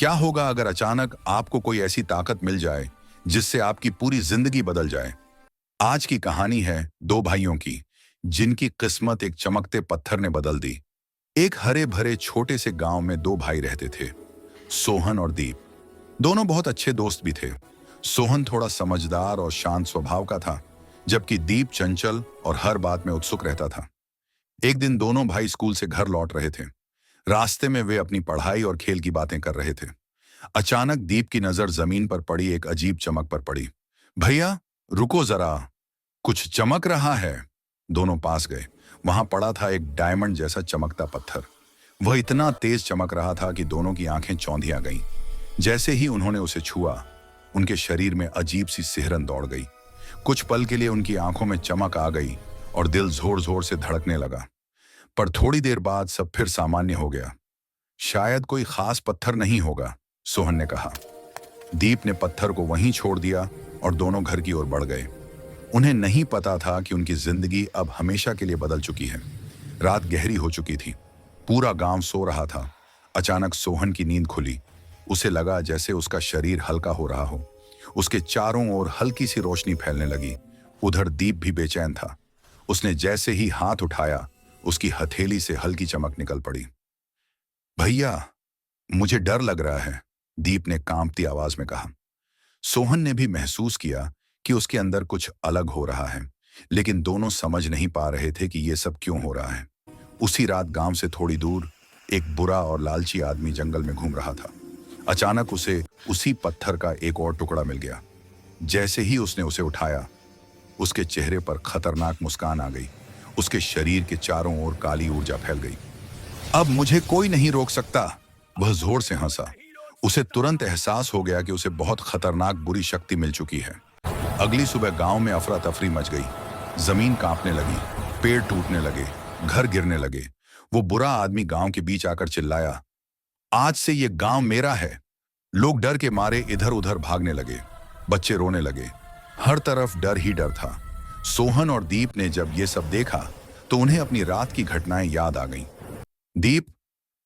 क्या होगा अगर अचानक आपको कोई ऐसी ताकत मिल जाए जिससे आपकी पूरी जिंदगी बदल जाए? आज की कहानी है दो भाइयों की, जिनकी किस्मत एक चमकते पत्थर ने बदल दी। एक हरे भरे छोटे से गांव में दो भाई रहते थे, सोहन और दीप। दोनों बहुत अच्छे दोस्त भी थे। सोहन थोड़ा समझदार और शांत स्वभाव का था, जबकि दीप चंचल और हर बात में उत्सुक रहता था। एक दिन दोनों भाई स्कूल से घर लौट रहे थे। रास्ते में वे अपनी पढ़ाई और खेल की बातें कर रहे थे। अचानक दीप की नजर जमीन पर पड़ी एक अजीब चमक पर पड़ी। भैया, रुको जरा, कुछ चमक रहा है। दोनों पास गए। वहां पड़ा था एक डायमंड जैसा चमकता पत्थर। वह इतना तेज चमक रहा था कि दोनों की आंखें चौंधिया गईं। जैसे ही उन्होंने उसे छुआ, उनके शरीर में अजीब सी सिहरन दौड़ गई। कुछ पल के लिए उनकी आंखों में चमक आ गई और दिल जोर जोर से धड़कने लगा। पर थोड़ी देर बाद सब फिर सामान्य हो गया। शायद कोई खास पत्थर नहीं होगा, सोहन ने कहा। दीप ने पत्थर को वहीं छोड़ दिया और दोनों घर की ओर बढ़ गए। उन्हें नहीं पता था कि उनकी जिंदगी अब हमेशा के लिए बदल चुकी है। रात गहरी हो चुकी थी। पूरा गांव सो रहा था। अचानक सोहन की नींद खुली। उसे लगा जैसे उसका शरीर हल्का हो रहा हो। उसके चारों ओर हल्की सी रोशनी फैलने लगी। उधर दीप भी बेचैन था। उसने जैसे ही हाथ उठाया, उसकी हथेली से हल्की चमक निकल पड़ी। भैया, मुझे डर लग रहा है, दीप ने कांपती आवाज में कहा। सोहन ने भी महसूस किया कि उसके अंदर कुछ अलग हो रहा है, लेकिन दोनों समझ नहीं पा रहे थे कि यह सब क्यों हो रहा है। उसी रात गांव से थोड़ी दूर एक बुरा और लालची आदमी जंगल में घूम रहा था। अचानक उसे उसी पत्थर का एक और टुकड़ा मिल गया। जैसे ही उसने उसे उठाया, उसके चेहरे पर खतरनाक मुस्कान आ गई। उसके शरीर के चारों ओर काली ऊर्जा फैल गई। अब मुझे कोई नहीं रोक सकता, वह जोर से हंसा। उसे तुरंत एहसास हो गया कि उसे बहुत खतरनाक बुरी शक्ति मिल चुकी है। अगली सुबह गांव में अफरा तफरी मच गई। जमीन कांपने लगी, पेड़ टूटने लगे, घर गिरने लगे। वो बुरा आदमी गांव के बीच आकर चिल्लाया, आज से ये गांव मेरा है। लोग डर के मारे इधर उधर भागने लगे। बच्चे रोने लगे। हर तरफ डर ही डर था। सोहन और दीप ने जब ये सब देखा तो उन्हें अपनी रात की घटनाएं याद आ गईं। दीप,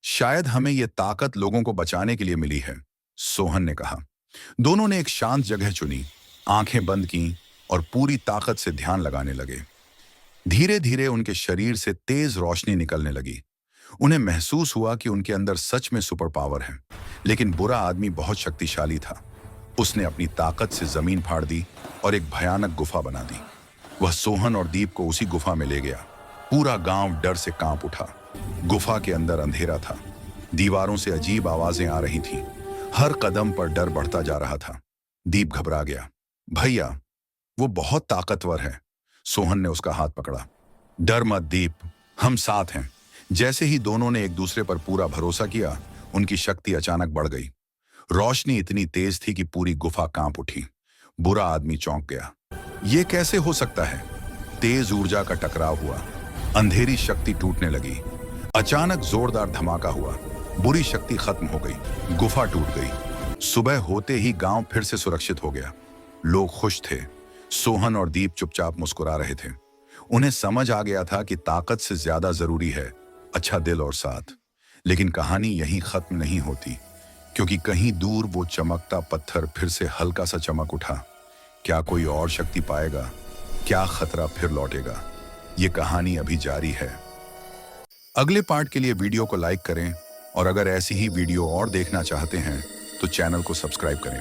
शायद हमें यह ताकत लोगों को बचाने के लिए मिली है, सोहन ने कहा। दोनों ने एक शांत जगह चुनी, आंखें बंद की और पूरी ताकत से ध्यान लगाने लगे। धीरे धीरे उनके शरीर से तेज रोशनी निकलने लगी। उन्हें महसूस हुआ कि उनके अंदर सच में सुपर पावर है। लेकिन बुरा आदमी बहुत शक्तिशाली था। उसने अपनी ताकत से जमीन फाड़ दी और एक भयानक गुफा बना दी। वह सोहन और दीप को उसी गुफा में ले गया। पूरा गांव डर से कांप उठा। गुफा के अंदर अंधेरा था। दीवारों से अजीब आवाजें आ रही थीं। हर कदम पर डर बढ़ता जा रहा था। दीप घबरा गया। भैया, वो बहुत ताकतवर है, सोहन ने उसका हाथ पकड़ा। डर मत दीप, हम साथ हैं। जैसे ही दोनों ने एक दूसरे पर पूरा भरोसा किया, उनकी शक्ति अचानक बढ़ गई। रोशनी इतनी तेज थी कि पूरी गुफा कांप उठी। बुरा आदमी चौंक गया। यह कैसे हो सकता है? तेज ऊर्जा का टकराव हुआ। अंधेरी शक्ति टूटने लगी। अचानक जोरदार धमाका हुआ। बुरी शक्ति खत्म हो गई। गुफा टूट गई। सुबह होते ही गांव फिर से सुरक्षित हो गया। लोग खुश थे। सोहन और दीप चुपचाप मुस्कुरा रहे थे। उन्हें समझ आ गया था कि ताकत से ज्यादा जरूरी है अच्छा दिल और साथ। लेकिन कहानी यहीं खत्म नहीं होती, क्योंकि कहीं दूर वो चमकता पत्थर फिर से हल्का सा चमक उठा। क्या कोई और शक्ति पाएगा? क्या खतरा फिर लौटेगा? ये कहानी अभी जारी है। अगले पार्ट के लिए वीडियो को लाइक करें और अगर ऐसी ही वीडियो और देखना चाहते हैं तो चैनल को सब्सक्राइब करें।